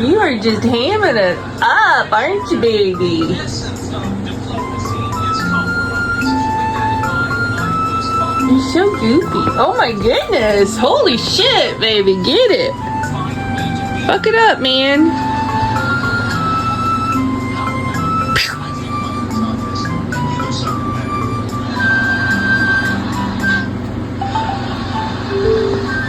You are just hamming it up, aren't you, baby? You're so goofy. Oh my goodness. Holy shit, baby. Get it. Fuck it up, man.